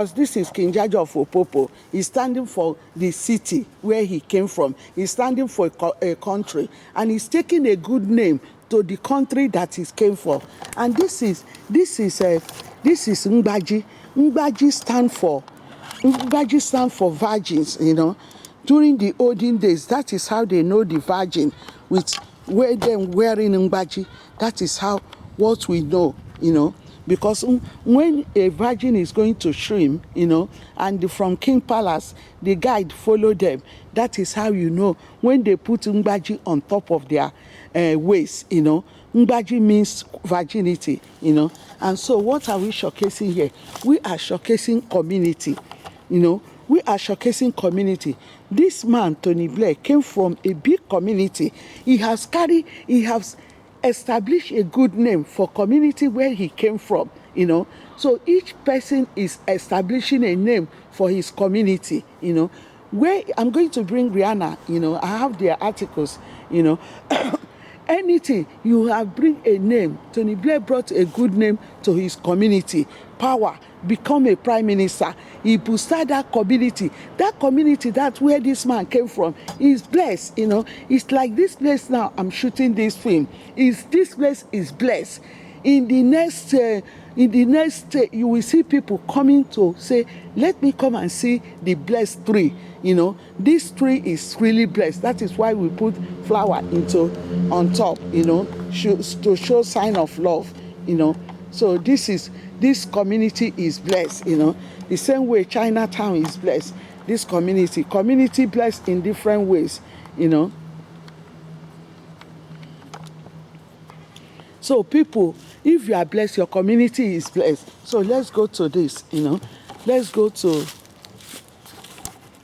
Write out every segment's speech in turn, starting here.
Because this is King Jaja of Opopo. He's standing for the city where he came from. He's standing for a country. And he's taking a good name to the country that he came from. And this is Ngbaji. Ngbaji stand for virgins, During the olden days, that is how they know the virgin, with them wearing Ngbaji. That is what we know, Because when a virgin is going to swim, and from King Palace, the guide follow them. That is how you know when they put Ngbaji on top of their waist, Ngbaji means virginity, And so what are we showcasing here? We are showcasing community, We are showcasing community. This man, Tony Blair, came from a big community. He has established a good name for community where he came from, So each person is establishing a name for his community, Where I'm going to bring Rihanna, I have their articles, Anything you have bring a name. Tony Blair brought a good name to his community. Power, become a prime minister. He boosted that community. That community, that's where this man came from. He's blessed, It's like this place now. I'm shooting this film. This place is blessed. In the next, you will see people coming to say, "Let me come and see the blessed tree." This tree is really blessed. That is why we put flower on top, to show sign of love, So this community is blessed, The same way Chinatown is blessed. This community blessed in different ways, So people, if you are blessed, your community is blessed. So let's go to this, Let's go to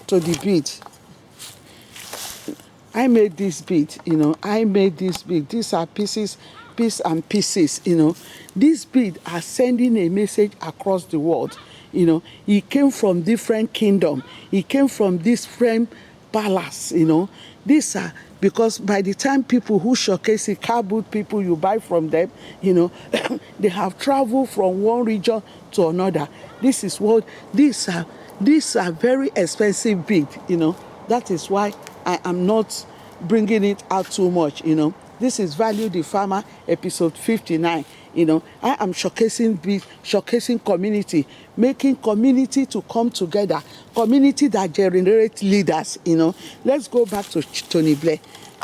the bead. I made this bead, These are pieces and pieces, These beads are sending a message across the world. He came from different kingdom. He came from different palace, These are, because by the time people who showcase it, car boot people, you buy from them, they have traveled from one region to another. These are very expensive beads, That is why I am not bringing it out too much, This is Value the Farmer, episode 59. I am showcasing community, making community to come together, community that generates leaders, Let's go back to Tony Blair.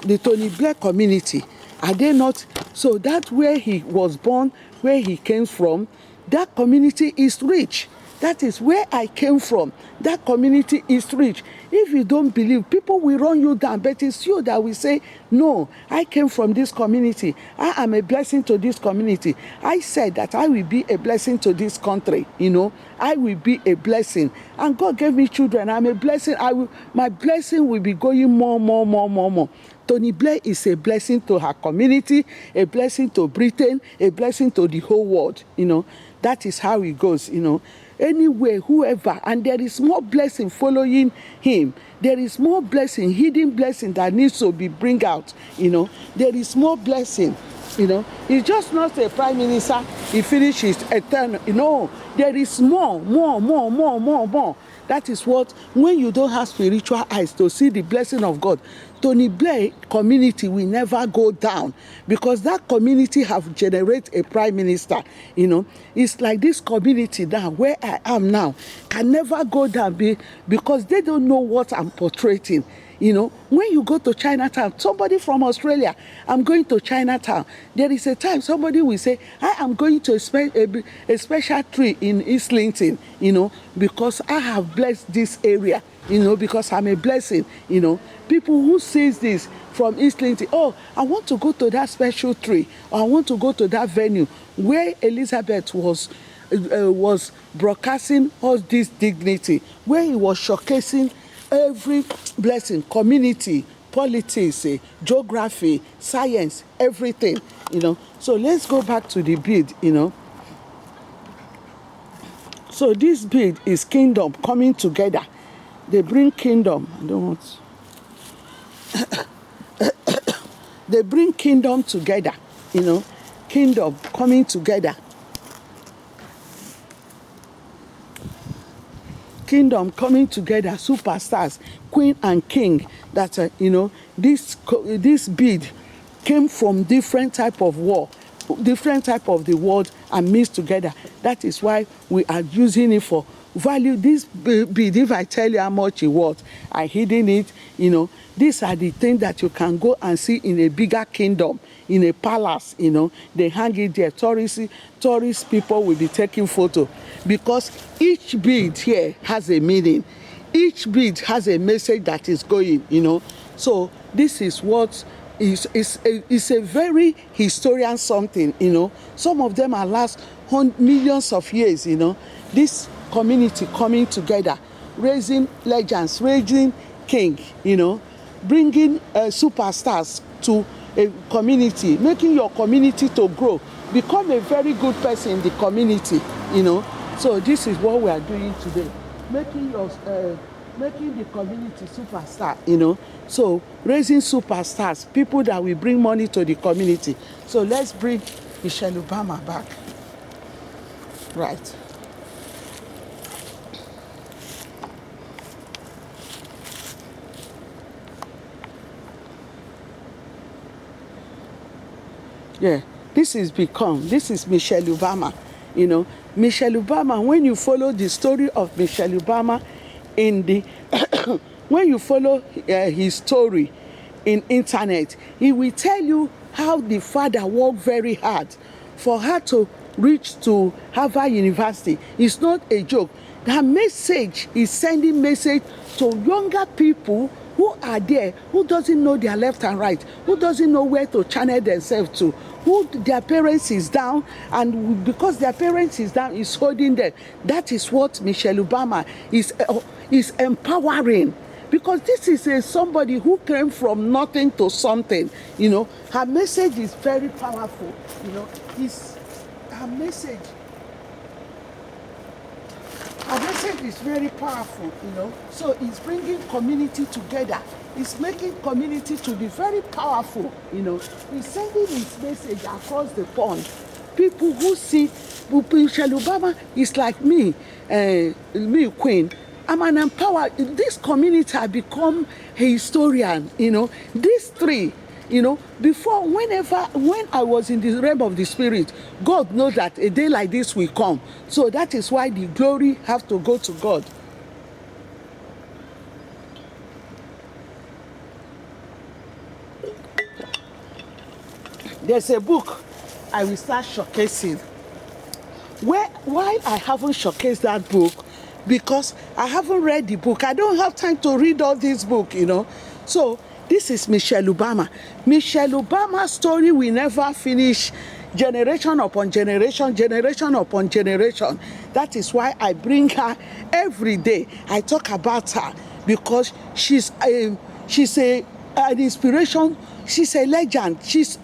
The Tony Blair community, are they not? So that's where he was born, where he came from. That community is rich. That is where I came from. That community is rich. If you don't believe, people will run you down, but it's you that will say, "No, I came from this community. I am a blessing to this community. I said that I will be a blessing to this country, I will be a blessing. And God gave me children. I'm a blessing. My blessing will be going more. Tony Blair is a blessing to her community, a blessing to Britain, a blessing to the whole world, That is how it goes, Anyway, whoever, and there is more blessing following him. There is more blessing, hidden blessing that needs to be bring out, There is more blessing, He's just not a prime minister. He finishes eternal. There is more. That is what, when you don't have spiritual eyes to see the blessing of God, Tony Blair community will never go down, because that community have generated a prime minister. It's like this community now, where I am now, can never go down because they don't know what I'm portraying. When you go to Chinatown, somebody from Australia, I'm going to Chinatown. There is a time somebody will say, I am going to a special tree in East Linton, because I have blessed this area, because I'm a blessing, People who says this from East Linton, "Oh, I want to go to that special tree, or I want to go to that venue where Elizabeth was broadcasting all this dignity, where he was showcasing every blessing, community, politics, geography, science, everything, So let's go back to the bead, So this bead is kingdom coming together. They bring kingdom. I don't want. They bring kingdom together, Kingdom coming together. kingdom coming together, superstars, queen and king, that, this bead came from different type of war, different type of the world, and mixed together. That is why we are using it for value. This bead, if I tell you how much it was, I hidden it, these are the things that you can go and see in a bigger kingdom, in a palace, they hang it there. Tourist people will be taking photo, because each bead here has a meaning. Each bead has a message that is going, So this is what is a very historian something, Some of them are last millions of years, This community coming together, raising legends, raising king, bringing superstars to a community, making your community to grow, become a very good person in the community, So this is what we are doing today, making the community superstar, So raising superstars, people that will bring money to the community. So let's bring Michelle Obama back. Right. Yeah, this is Michelle Obama. Michelle Obama, when you follow the story of Michelle Obama in the, when you follow his story in internet, he will tell you how the father worked very hard for her to reach to Harvard University. It's not a joke. Her message is sending message to younger people who are there, who doesn't know their left and right, who doesn't know where to channel themselves to, who their parents is down, and because their parents is down, is holding them. That is what Michelle Obama is empowering, because this is somebody who came from nothing to something. Her message is very powerful. Her message is very powerful, So it's bringing community together. It's making community to be very powerful, He's sending his message across the pond. People who see Michelle Obama is like me, Queen. I'm an empowered. This community has become a historian, These three. Before, when I was in the realm of the spirit, God knows that a day like this will come. So that is why the glory have to go to God. There's a book I will start showcasing. Why I haven't showcased that book? Because I haven't read the book. I don't have time to read all this book, So this is Michelle Obama. Michelle Obama's story will never finish, generation upon generation, generation upon generation. That is why I bring her every day. I talk about her because she's an inspiration. She's a legend. She's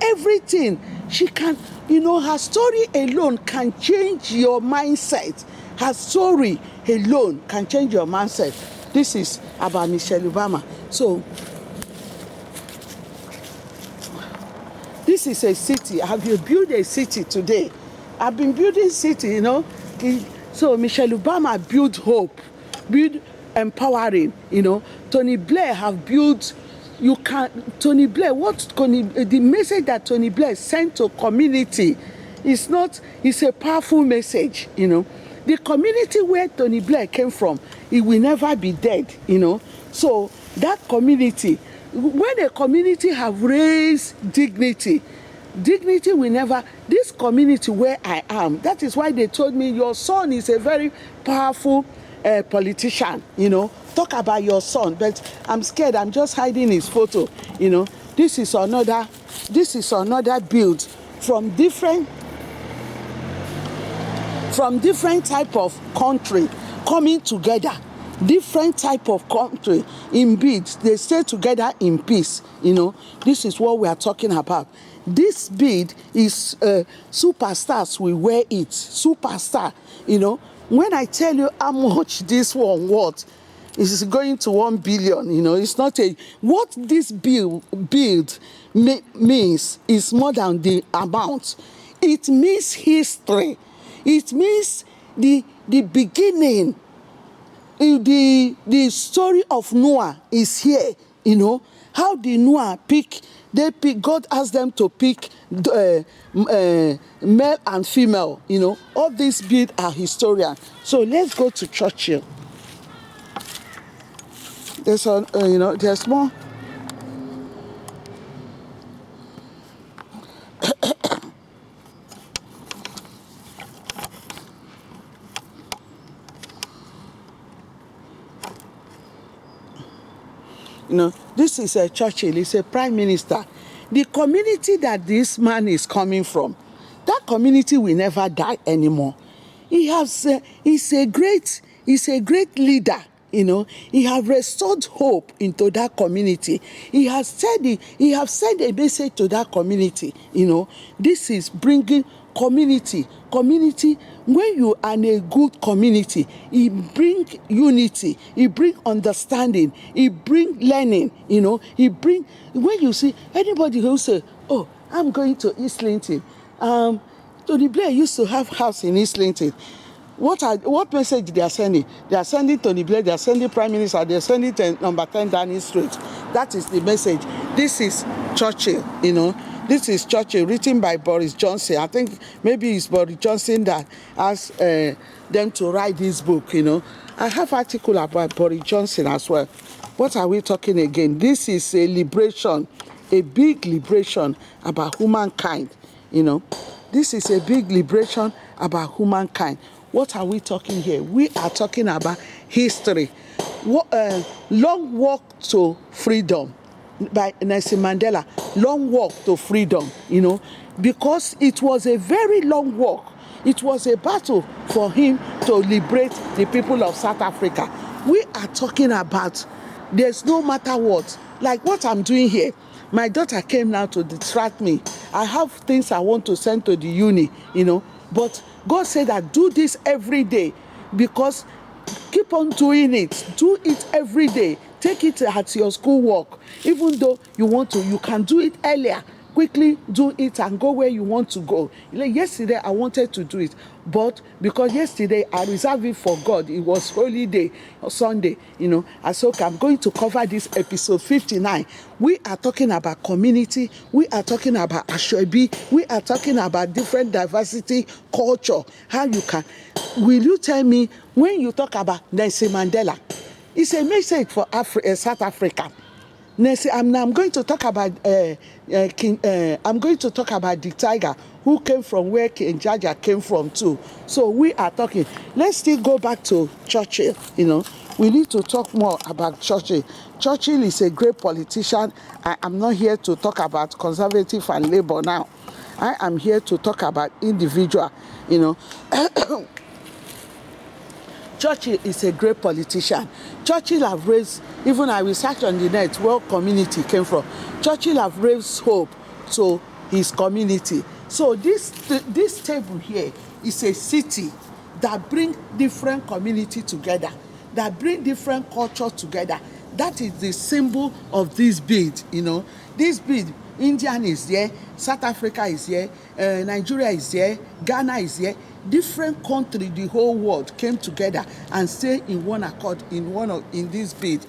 everything. She can, her story alone can change your mindset. Her story alone can change your mindset. This is about Michelle Obama. So this is a city. Have you built a city today? I've been building city, So Michelle Obama built hope, built empowering, Tony Blair have built. Tony Blair, the message that Tony Blair sent to community is a powerful message, The community where Tony Blair came from, it will never be dead, So that community, when a community have raised dignity will never, this community where I am, that is why they told me your son is a very powerful politician, talk about your son, but I'm scared, I'm just hiding his photo, This is another build from different type of country coming together. Different type of country in beads, they stay together in peace. This is what we are talking about. This bead is superstars will wear it. Superstar, When I tell you how much this one worth, it's going to 1 billion. It's not what this build means is more than the amount. It means history. It means the beginning The story of Noah is here, how the Noah God asked them to pick male and female, all these beings are historian. So let's go to Churchill. There's more. This is a Churchill, he's a prime minister. The community that this man is coming from, that community will never die anymore. He's a great leader. He have restored hope into that community. He have sent a message to that community. This is bringing community. When you are in a good community, it bring unity, it bring understanding, it bring learning. When you see anybody who say, oh, I'm going to East Linton. Tony Blair used to have house in East Linton. What message they are sending? They are sending Tony Blair, they are sending Prime Minister, they are sending number 10 Downing Street. That is the message. This is Churchill, This is Churchill, written by Boris Johnson. I think maybe it's Boris Johnson that asked them to write this book, I have article about Boris Johnson as well. What are we talking again? This is a liberation, a big liberation about humankind, This is a big liberation about humankind. What are we talking here? We are talking about history. Long Walk to Freedom by Nelson Mandela. Long walk to freedom, because it was a very long walk. It was a battle for him to liberate the people of South Africa. We are talking about there's no matter what, like what I'm doing here. My daughter came now to distract me. I have things I want to send to the uni, but God said that do this every day, because keep on doing it. Do it every day. Take it at your school work. Even though you want to, you can do it earlier. Quickly do it and go where you want to go. Yesterday, I wanted to do it, but because yesterday I reserved it for God, it was holy day, Sunday, and so I'm going to cover this episode 59. We are talking about community. We are talking about Ashwebi. We are talking about different diversity, culture. How you can. Will you tell me, when you talk about Nelson Mandela, it's a message for South Africa. I'm going to talk about I'm going to talk about the tiger who came from where King Jaja came from too. So we are talking. Let's still go back to Churchill. We need to talk more about Churchill. Churchill is a great politician. I am not here to talk about conservative and Labour now. I am here to talk about individual. Churchill is a great politician. Churchill have raised, even I research on the net where community came from. Churchill have raised hope to his community. So this table here is a city that bring different community together, that bring different culture together. That is the symbol of this bead. This bead, Indian is there, South Africa is here, Nigeria is there, Ghana is here. Different country, the whole world came together and stay in one accord in this bid.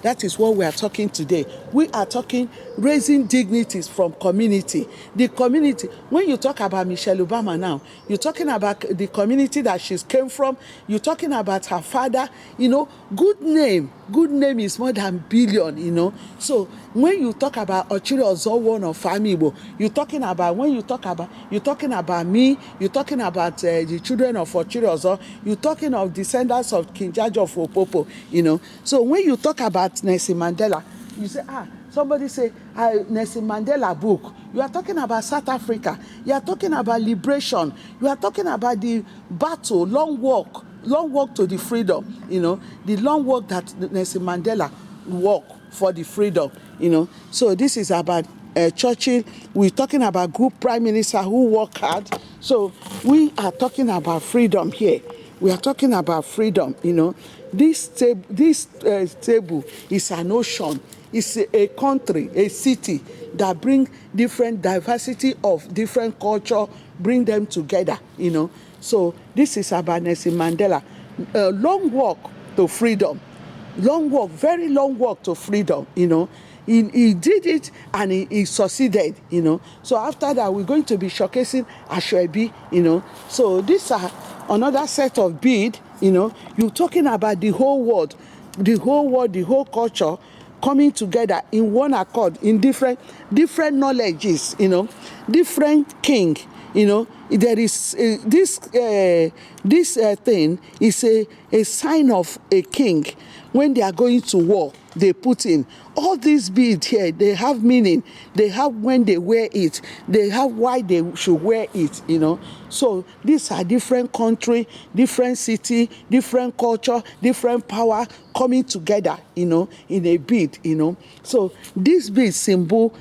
That is what we are talking today. We are talking raising dignities from community. The community. When you talk about Michelle Obama now, you're talking about the community that she came from. You're talking about her father. Good name. Good name is more than billion. So when you talk about Ochiri Ozowo of Famibo, you're talking about me. You're talking about the children of Ochiri Ozowo. You're talking of descendants of King Jaja of Opopo. So when you talk about Nelson Mandela, you say, somebody say, Nelson Mandela book. You are talking about South Africa. You are talking about liberation. You are talking about the battle, long walk to the freedom. The long walk that Nelson Mandela walked for the freedom. So this is about Churchill. We're talking about group prime minister who work hard. So we are talking about freedom here. We are talking about freedom. This table is an ocean. It's a country, a city that bring different diversity of different culture, bring them together. So this is about Nelson Mandela. Long walk to freedom. Long walk, very long walk to freedom, He did it and he succeeded, So after that, we're going to be showcasing Asoebi, So these are another set of bead, You're talking about the whole world, the whole culture coming together in one accord, in different knowledges, different king, there is this thing is a sign of a king. When they are going to war, they put in all these beads here. They have meaning. They have when they wear it. They have why they should wear it. So these are different country, different city, different culture, different power coming together. In a bead. So this bead symbol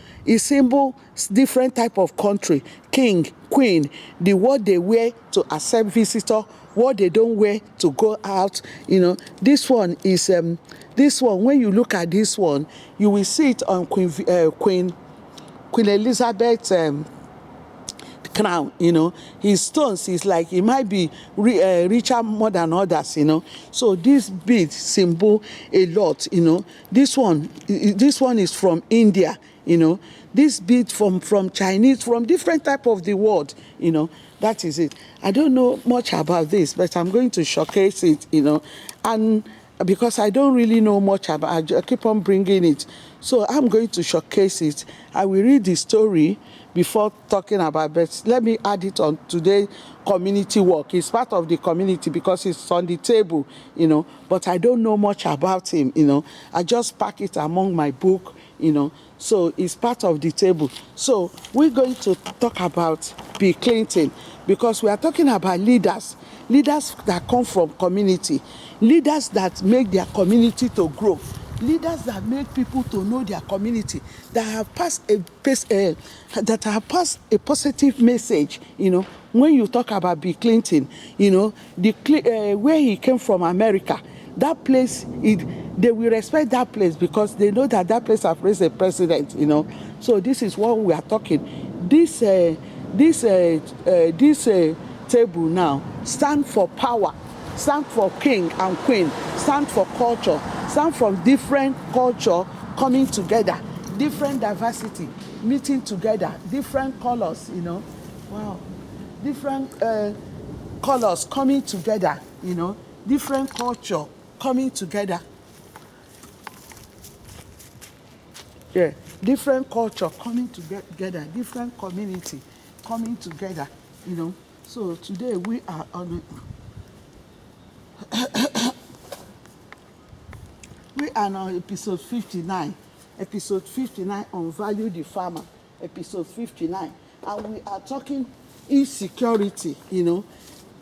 different type of country, king, queen, the what they wear to accept visitor, what they don't wear to go out. This one is this one. When you look at this one, you will see it on Queen Elizabeth crown. His stones is like he might be richer more than others. So this bead symbol a lot. This one is from India. This bead from Chinese, from different type of the world. That is it. I don't know much about this, but I'm going to showcase it. And because I don't really know much about, I keep on bringing it. So I'm going to showcase it. I will read the story before talking about, but let me add it on today community work. It's part of the community because it's on the table, but I don't know much about him, I just pack it among my book, so it's part of the table. So we're going to talk about Bill Clinton because we are talking about leaders that come from community, leaders that make their community to grow, leaders that make people to know their community, that have passed a positive message. When you talk about Bill Clinton, where he came from, America, that place, they will respect that place because they know that place has raised a president. So this is what we are talking. This table now stand for power, stand for king and queen, stand for culture, stand from different culture coming together, different diversity meeting together, different colors, wow, different colors coming together, different culture coming together. Yeah, different culture coming together, different community coming together, So today we are on episode 59. Episode 59 on Value the Farmer. Episode 59. And we are talking insecurity,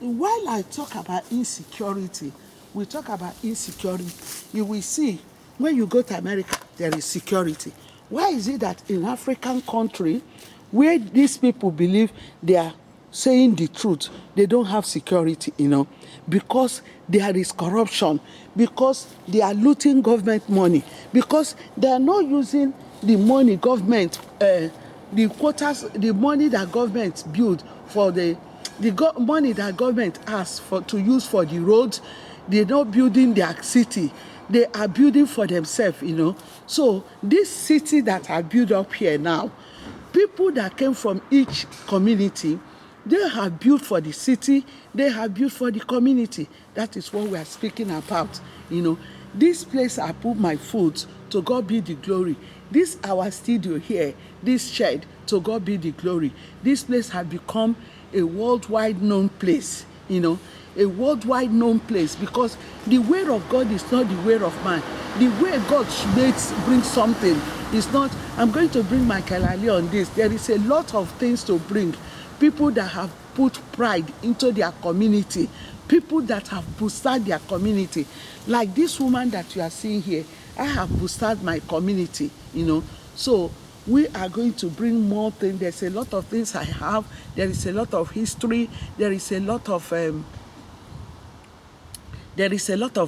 While I talk about insecurity, we talk about insecurity. You will see when you go to America, there is security. Why is it that in African country, where these people believe they are saying the truth, they don't have security, because there is corruption, because they are looting government money, because they are not using the money government, the quotas, the money that government build for money that government asks for to use for the roads. They're not building their city. They are building for themselves, So this city that are built up here now, people that came from each community, they have built for the city, they have built for the community. That is what we are speaking about. This place I put my foot, to God be the glory. This our studio here, this shed, to God be the glory. This place has become a worldwide known place, a worldwide known place, because the way of God is not the way of man. The way God brings something is not, I'm going to bring Michael Ali on this. There is a lot of things to bring. People that have put pride into their community, people that have boosted their community. Like this woman that you are seeing here, I have boosted my community, So we are going to bring more things. There's a lot of things I have. There is a lot of history. There is a lot of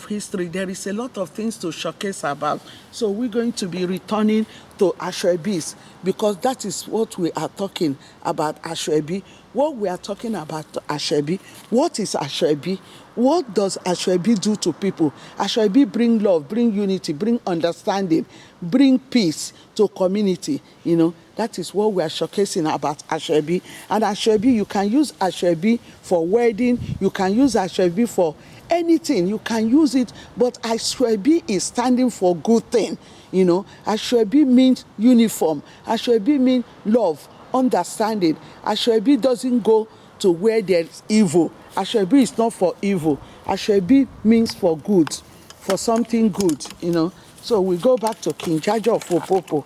history. There is a lot of things to showcase about. So we're going to be returning to Asoebi because that is what we are talking about, Asoebi. what we are talking about Asoebi. What is Asoebi? What does Asoebi do to people? Asoebi bring love, bring unity, bring understanding, bring peace to community. That is what we are showcasing about Asoebi. And Asoebi, you can use Asoebi for wedding, you can use Asoebi for anything, you can use it, but Asoebi is standing for good thing. Asoebi means uniform. Asoebi means love, understanding. Asoebi doesn't go to where there's evil. Asoebi is not for evil. Asoebi means for good, for something good. So we go back to King Jaja of Opopo.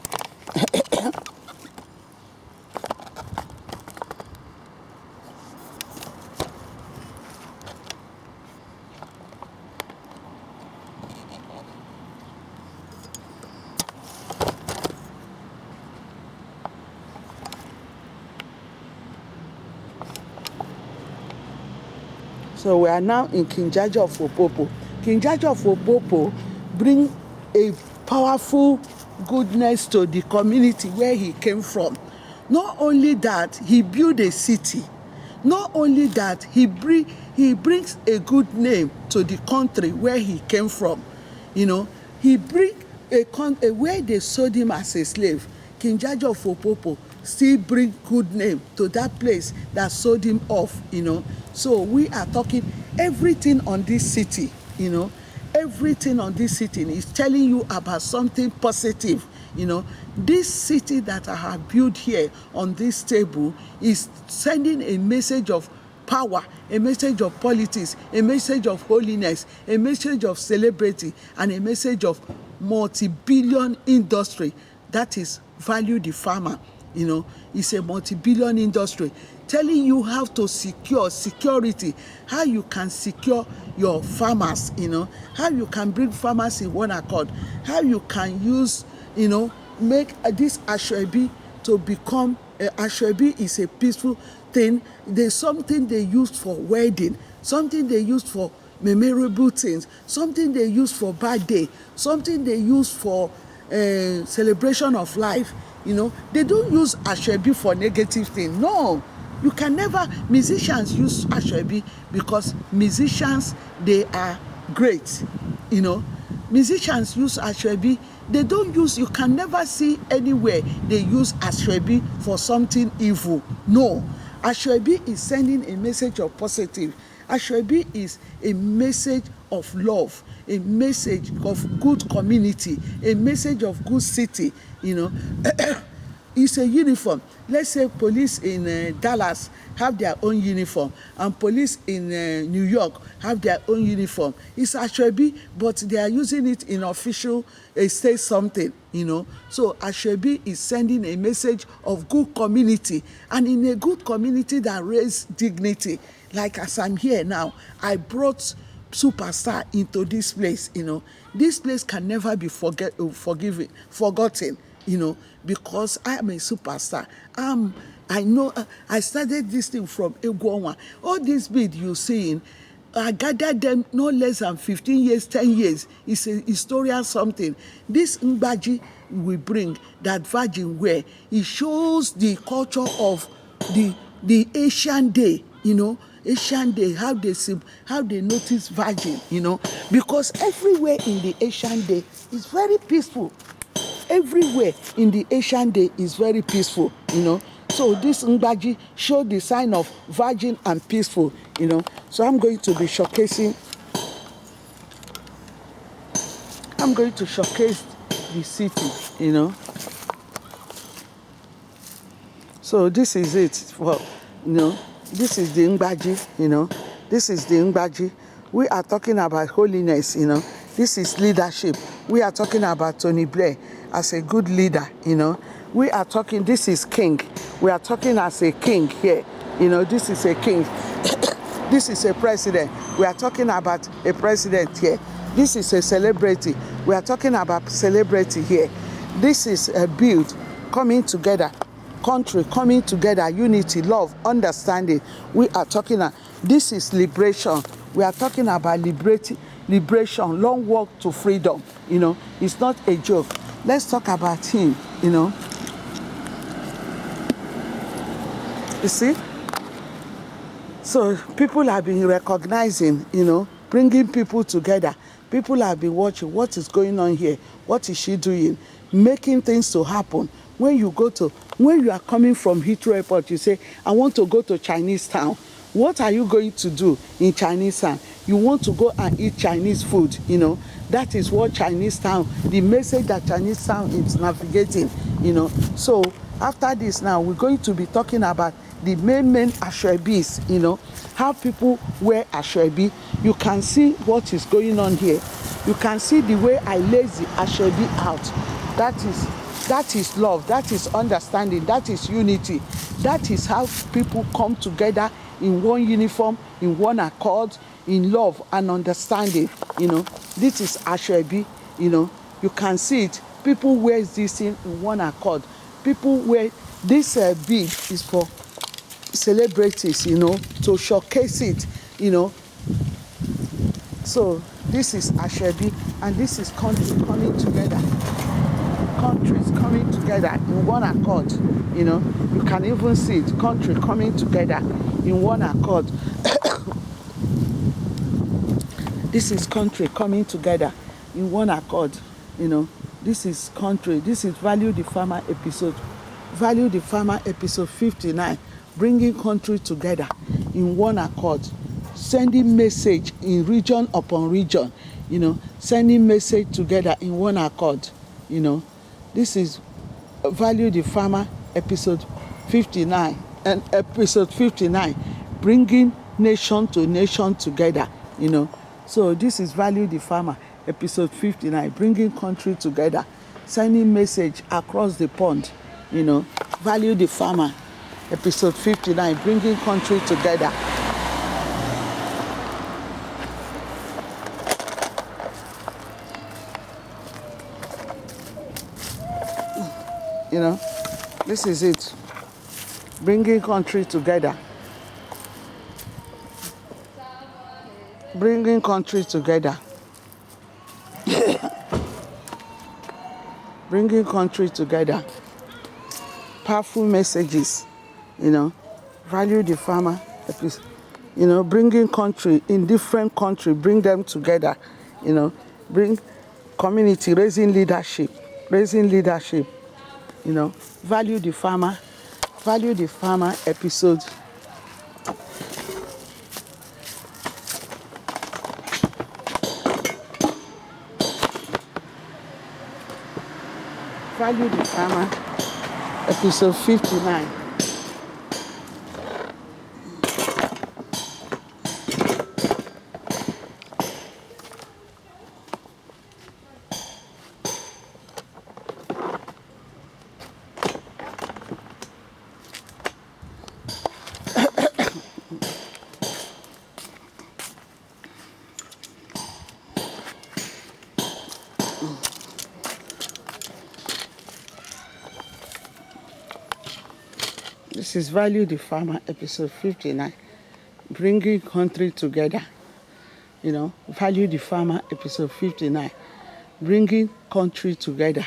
So we are now in King Jaja of Opopo. King Jaja of Opopo bring a powerful goodness to the community where he came from. Not only that, he built a city. Not only that, he brings a good name to the country where he came from. He bring a where they sold him as a slave. King Jaja of Opopo still bring good name to that place that sold him off. So we are talking everything on this city. Everything on this city is telling you about something positive. This city that I have built here on this table is sending a message of power, a message of politics, a message of holiness, a message of celebrity, and a message of multi-billion industry. That is value the farmer. It's a multi-billion industry telling you how to secure security, how you can secure your farmers, how you can bring farmers in one accord, how you can use, make this Asoebi to become, Asoebi is a peaceful thing. There's something they used for wedding, something they used for memorable things, something they use for birthday, something they use for celebration of life. They don't use Asoebi for negative things. No, you can never. Musicians use Asoebi because musicians, they are great. Musicians use Asoebi. They don't use, you can never see anywhere they use Asoebi for something evil. No, Asoebi is sending a message of positive. Asoebi is a message of love, a message of good community, a message of good city. It's a uniform. Let's say police in Dallas have their own uniform, and police in New York have their own uniform. It's Asoebi, but they are using it in official say something. So Asoebi is sending a message of good community, and in a good community that raise dignity. Like as I'm here now, I brought superstar into this place. This place can never be forgotten. Because I am a superstar. I know I started this thing from Egwonwa. All these beads you seeing, I gathered them no less than 15 years, 10 years. It's a historical something. This Ngbaji we bring, that virgin wear, it shows the culture of the Asian day, Asian day, how they notice virgin, because everywhere in the Asian day is very peaceful. Everywhere in the Asian day is very peaceful. So this Ngbaji show the sign of virgin and peaceful. So I'm going to be showcasing. I'm going to showcase the city. So this is it. Well, this is the Ngbaji. This is the Ngbaji. We are talking about holiness. This is leadership. We are talking about Tony Blair as a good leader. We are talking, this is king. We are talking as a king here. This is a king. This is a president. We are talking about a president here. This is a celebrity. We are talking about celebrity here. This is a build coming together. Country coming together, unity, love, understanding. We are talking, this is liberation. We are talking about liberation, long walk to freedom. It's not a joke. Let's talk about him. You see, So people have been recognizing, bringing people together. People have been watching what is going on here. What is she doing? Making things to happen. When you are coming from Heathrow Airport, you say, I want to go to Chinese town. What are you going to do in Chinese town? You want to go and eat Chinese food, That is what Chinese town, the message that Chinese town is navigating, So after this now, we're going to be talking about the main ashwebis, how people wear ashwebi. You can see what is going on here. You can see the way I lace the ashwebi out. That is love, that is understanding, that is unity. That is how people come together in one uniform, in one accord, in love and understanding. This is ashwebi. You can see it. People wear this thing in one accord. People wear this bead is for celebrities, to showcase it, So this is ashwebi, and this is country coming together. Countries coming together in one accord. You can even see it. Country coming together in one accord. This is country coming together in one accord. This is country. This is Value the Farmer episode. Value the Farmer episode 59. Bringing country together in one accord. Sending message in region upon region. Sending message together in one accord. This is Value the Farmer episode 59 and episode 59. Bringing nation to nation together. So this is Value the Farmer, episode 59, bringing country together, sending message across the pond. Value the Farmer, episode 59, bringing country together. This is it, bringing country together. Bringing country together. Bringing country together. Powerful messages, Value the Farmer, bringing country in different country, bring them together, bring community, raising leadership, Value the Farmer episode. Value the Farmer, episode 59. This is Value the Farmer, episode 59, bringing country together. Value the Farmer, episode 59, bringing country together.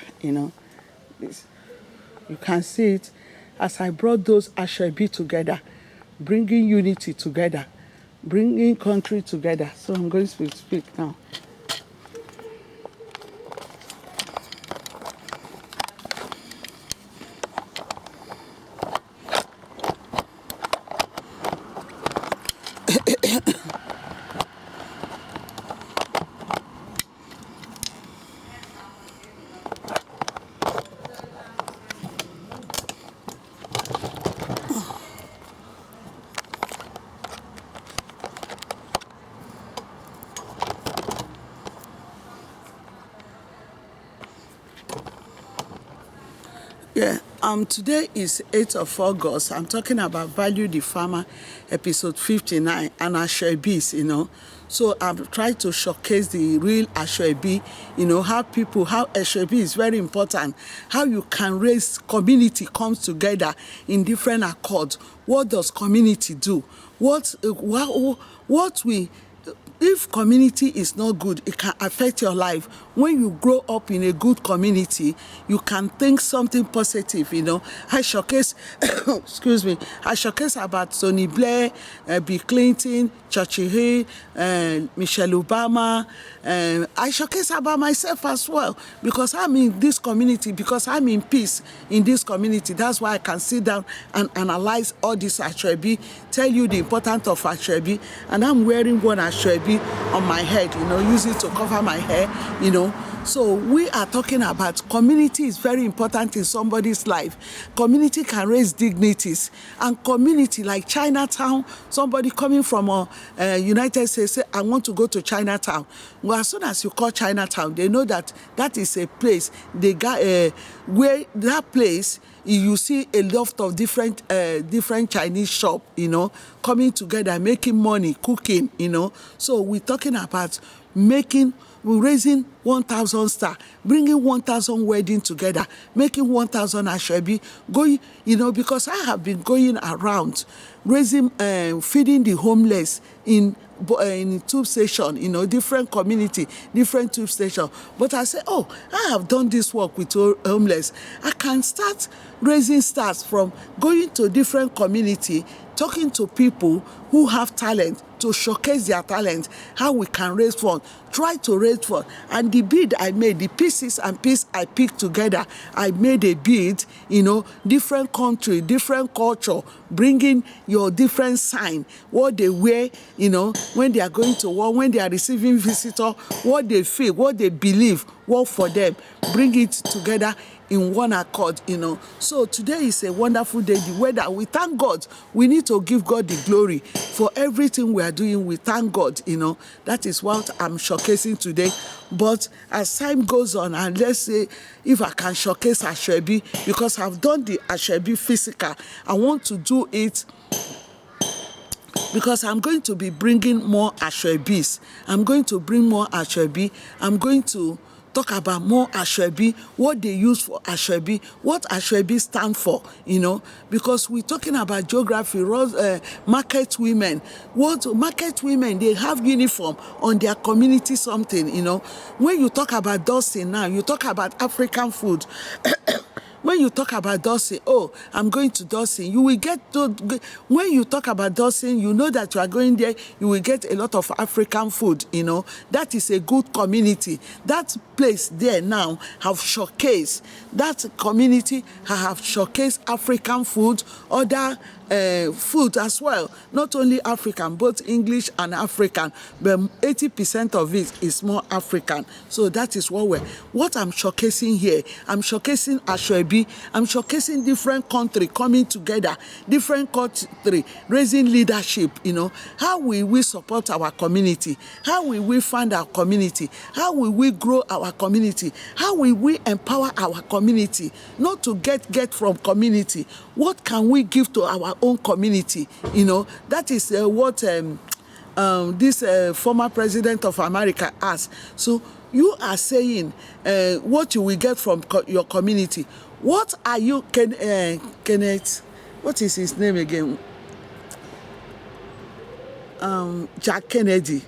This, you can see it as I brought those ashwebi together, bringing unity together, bringing country together. So I'm going to speak now. Yeah, today is 8th of August. I'm talking about Value the Farmer, episode 59, and ashwebis, So I've tried to showcase the real ashwebi, how ashwebi is very important, how you can raise community comes together in different accords. What does community do? What we if community is not good, it can affect your life. When you grow up in a good community, you can think something positive, I showcase, excuse me, I showcase about Tony Blair, Bill Clinton, Churchill, Michelle Obama. I showcase about myself as well, because I'm in this community, because I'm in peace in this community. That's why I can sit down and analyze all this Ashwebi, tell you the importance of Ashwebi, and I'm wearing one Ashwebi on my head, use it to cover my hair, So we are talking about community is very important in somebody's life. Community can raise dignities, and community like Chinatown, somebody coming from United States say, I want to go to Chinatown. Well, as soon as you call Chinatown, they know that that is a place they got where that place you see a lot of different Chinese shop, coming together, making money, cooking, So we're talking about raising 1,000 star, bringing 1,000 wedding together, making 1,000 Ashwebi, going, because I have been going around raising, feeding the homeless in tube station, different community, different tube station. But I say, oh, I have done this work with homeless. I can start raising stars from going to different community, talking to people who have talent, to showcase their talent, how we can raise funds, try to raise funds. And the bid I made, the pieces and piece I picked together, I made a bid, different country, different culture, bringing your different sign, what they wear, when they are going to war, when they are receiving visitor, what they feel, what they believe, work for them, bring it together in one accord, So today is a wonderful day. The weather, we thank God. We need to give God the glory for everything we are doing. We thank God, That is what I'm showcasing today. But as time goes on, and let's say if I can showcase Ashwebi, because I've done the Ashwebi physical, I want to do it because I'm going to be bringing more Ashwebis. I'm going to bring more Ashwebi. I'm going to talk about more Ashwebi, what they use for Ashwebi, what Ashwebi stand for, because we're talking about geography, market women. What market women, they have uniform on their community something, When you talk about dusting now, you talk about African food. When you talk about Dawson, oh, I'm going to Dawson, you will get to, when you talk about Dawson, you know that you are going there, you will get a lot of African food, That is a good community. That place there now have showcased, that community have showcased African food, other food as well, not only African, both English and African, but 80% of it is more African. So that is what I'm showcasing here. I'm showcasing Ashwebi. I'm showcasing different country coming together, different country raising leadership. How will we support our community? How will we fund our community? How will we grow our community? How will we empower our community? Not to get from community. What can we give to our own community? That is what this former president of America asked. So you are saying what you will get from your community. What are you, Kenneth, what is his name again? Jack Kennedy,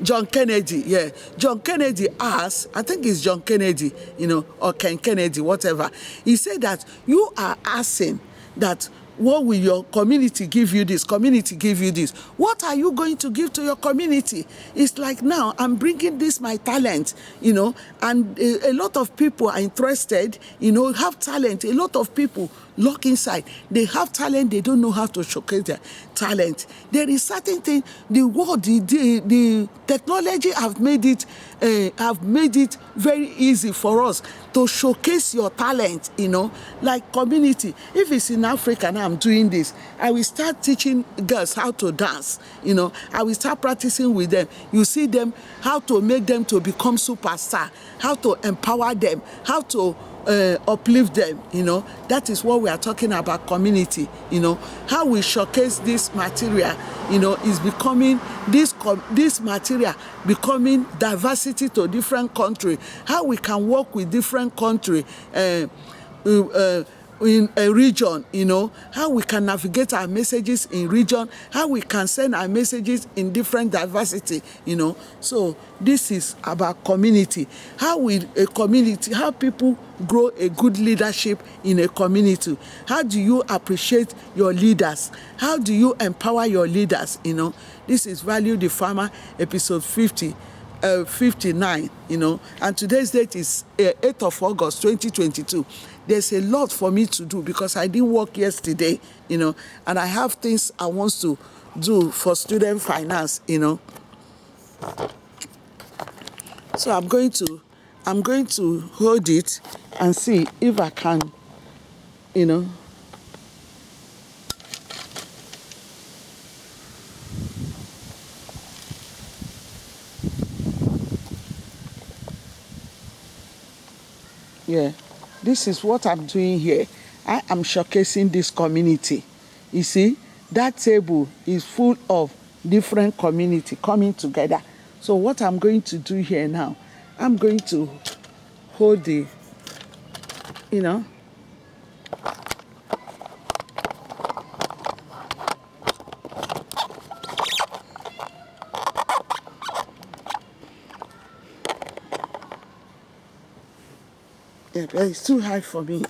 John Kennedy, yeah. John Kennedy asked, I think it's John Kennedy, or Ken Kennedy, whatever. He said that you are asking that what will your community give you this? Community give you this. What are you going to give to your community? It's like now I'm bringing this my talent, and a lot of people are interested, have talent. A lot of people lock inside. They have talent. They don't know how to showcase their talent. There is certain thing. The world, the technology have made it very easy for us to showcase your talent. Like community. If it's in Africa now, I'm doing this. I will start teaching girls how to dance. I will start practicing with them. You see them, how to make them to become superstar, how to empower them, how to uplift them. That is what we are talking about, community. How we showcase this material, is becoming this material becoming diversity to different country. How we can work with different country, in a region, how we can navigate our messages in region, how we can send our messages in different diversity, So this is about community. How will a community, how people grow a good leadership in a community? How do you appreciate your leaders? How do you empower your leaders? This is Value the Farmer, episode 59, and today's date is 8th of August 2022. There's a lot for me to do because I didn't work yesterday, and I have things I want to do for student finance, So I'm going to hold it and see if I can, Yeah, this is what I'm doing here. I am showcasing this community. You see, that table is full of different community coming together. So what I'm going to do here now, I'm going to hold the, yeah, but it's too high for me.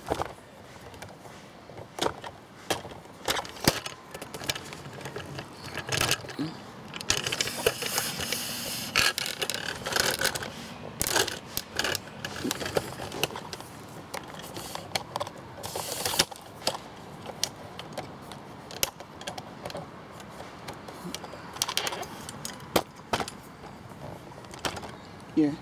Yeah.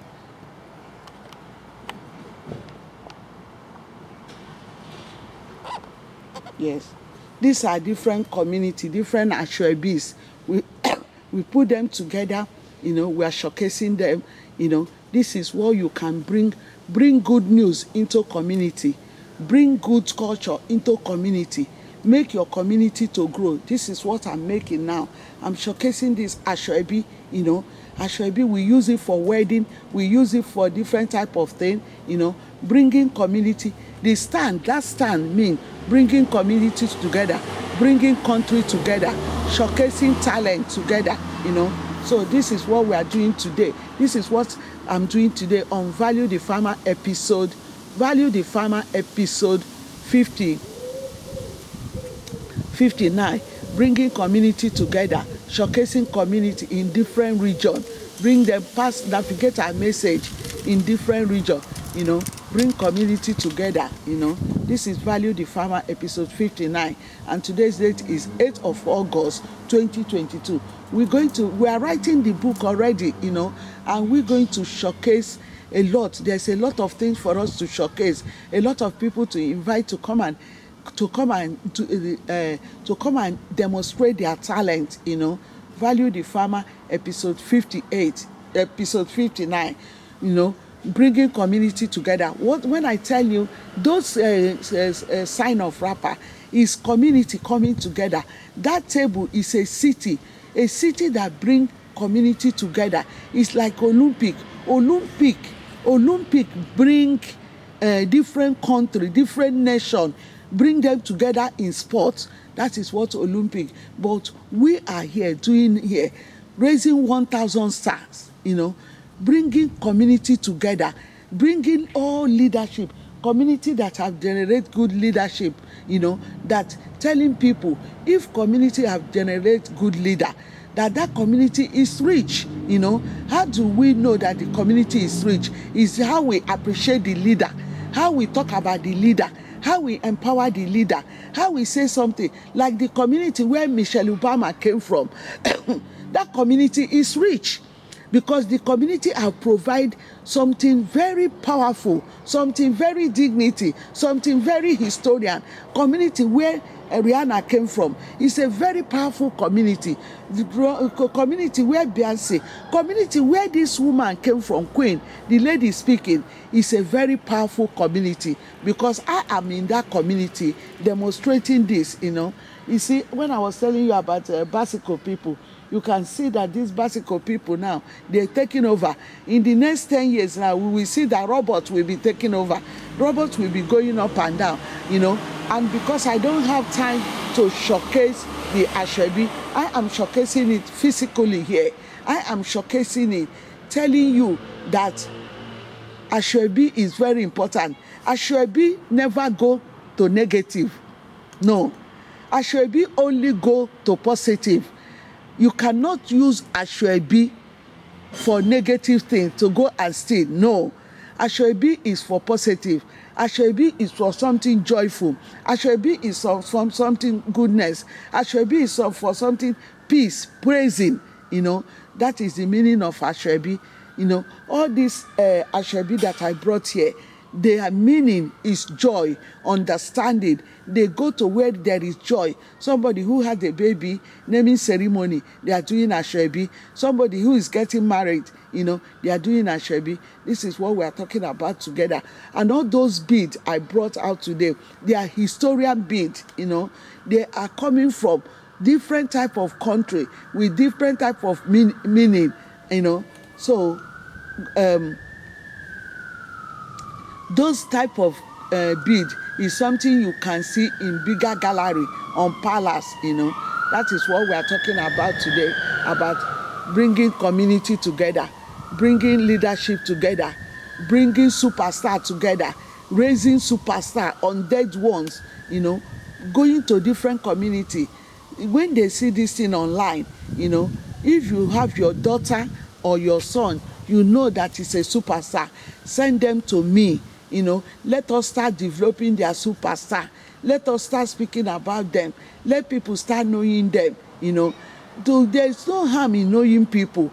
Yes. These are different community, different Ashwebis. We put them together, we are showcasing them, This is what you can bring good news into community, bring good culture into community, make your community to grow. This is what I'm making now. I'm showcasing this Ashwebi, Ashwebi, we use it for wedding, we use it for different type of thing, bringing community. The stand, that stand mean bringing communities together, bringing country together, showcasing talent together, So this is what we are doing today. This is what I'm doing today on Value the Farmer episode 59, bringing community together, showcasing community in different regions, bring them past, navigate our message in different regions, bring community together, This is Value the Farmer episode 59, and today's date is 8th of August 2022. We are writing the book already, and we're going to showcase a lot. There's a lot of things for us to showcase, a lot of people to invite to come and demonstrate their talent, Value the Farmer episode 59, bringing community together. When I tell you those sign of rapper is community coming together. That table is a city that bring community together. It's like Olympic bring different country, different nation, bring them together in sports. That is what Olympic. But we are doing raising 1,000 stars, bringing community together, bringing all leadership, community that have generate good leadership, that telling people if community have generate good leader, that community is rich, How do we know that the community is rich? Is how we appreciate the leader, how we talk about the leader, how we empower the leader, how we say something. Like the community where Michelle Obama came from, that community is rich because the community have provide something very powerful, something very dignity, something very historian. Community where Rihanna came from is a very powerful community. The community where Beyonce, community where this woman came from, Queen, the lady speaking, is a very powerful community because I am in that community demonstrating this, You see, when I was telling you about Basico people, you can see that these Basico people now, they're taking over. In the next 10 years now, we will see that robots will be taking over. Robots will be going up and down, And because I don't have time to showcase the Asoebi, I am showcasing it physically here. I am showcasing it, telling you that Asoebi is very important. Asoebi never go to negative. No. Asoebi only go to positive. You cannot use Asoebi for negative things to go and steal. No. Asoebi is for positive. Asoebi is for something joyful. Asoebi is for something goodness. Asoebi is for something peace, praising. That is the meaning of Asoebi. All these Asoebi that I brought here, their meaning is joy, understanding. They go to where there is joy. Somebody who had a baby, naming ceremony, they are doing Asoebi. Somebody who is getting married, they are doing Asoebi. This is what we are talking about together. And all those beads I brought out today, they are historian beads. They are coming from different type of country with different type of meaning. So those type of bead is something you can see in bigger gallery on palace. That is what we are talking about today, about bringing community together, bringing leadership together, bringing superstar together, raising superstar, undead ones, going to different community. When they see this thing online, if you have your daughter or your son, that is a superstar, send them to me. Let us start developing their superstar. Let us start speaking about them. Let people start knowing them. There is no harm in knowing people.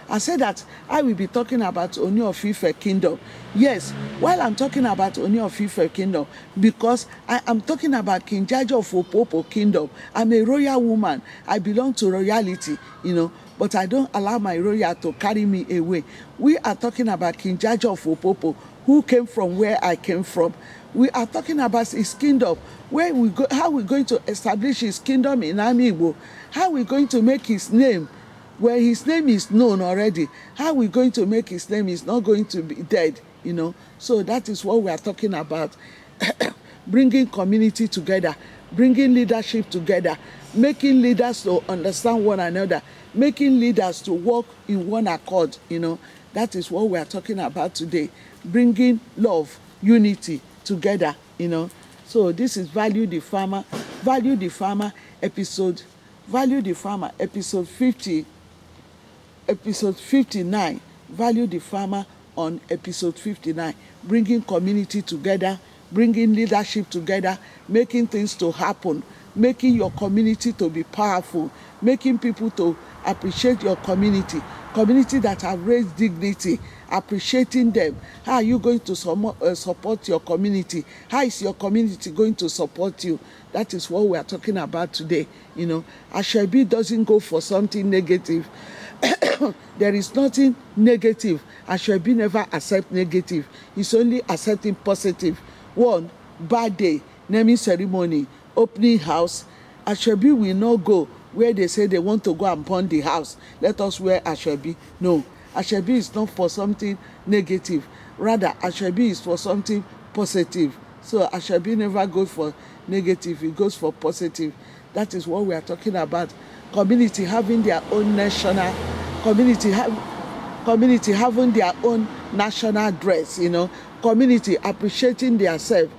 I said that I will be talking about Oni of Ife Kingdom. Yes, while I'm talking about Oni of Ife Kingdom, because I am talking about King Jaja of Opopo Kingdom. I'm a royal woman. I belong to royalty, but I don't allow my royal to carry me away. We are talking about King Jaja of Opopo, who came from where I came from. We are talking about his kingdom, how we're going to establish his kingdom in Amigbo, how we're going to make his name, where his name is known already, how we're going to make his name is not going to be dead, So that is what we are talking about. Bringing community together, bringing leadership together, making leaders to understand one another, making leaders to work in one accord, That is what we are talking about today. Bringing love, unity together, So this is Value the Farmer episode 50. Episode 59, Value the Farmer on episode 59, bringing community together, bringing leadership together, making things to happen, making your community to be powerful, making people to appreciate your community that have raised dignity, appreciating them. How are you going to support your community? How is your community going to support you? That is what we are talking about today. Asoebi doesn't go for something negative. There is nothing negative. Asoebi never accept negative. He's only accepting positive. One, bad day, naming ceremony, opening house. Asoebi will not go where they say they want to go and burn the house. Let us wear Asoebi. No, Asoebi is not for something negative. Rather, Asoebi is for something positive. So Asoebi never goes for negative. It goes for positive. That is what we are talking about. Community having their own national, community having their own national dress, community appreciating themselves,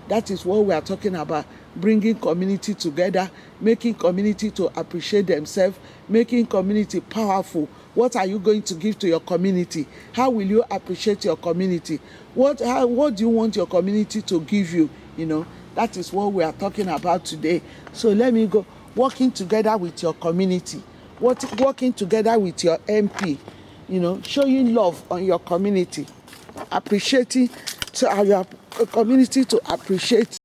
That is what we are talking about. Bringing community together, making community to appreciate themselves, making community powerful. What are you going to give to your community? How will you appreciate your community? What do you want your community to give you? That is what we are talking about today. So let me go. Working together with your community, working together with your MP, showing love on your community, appreciating to your community to appreciate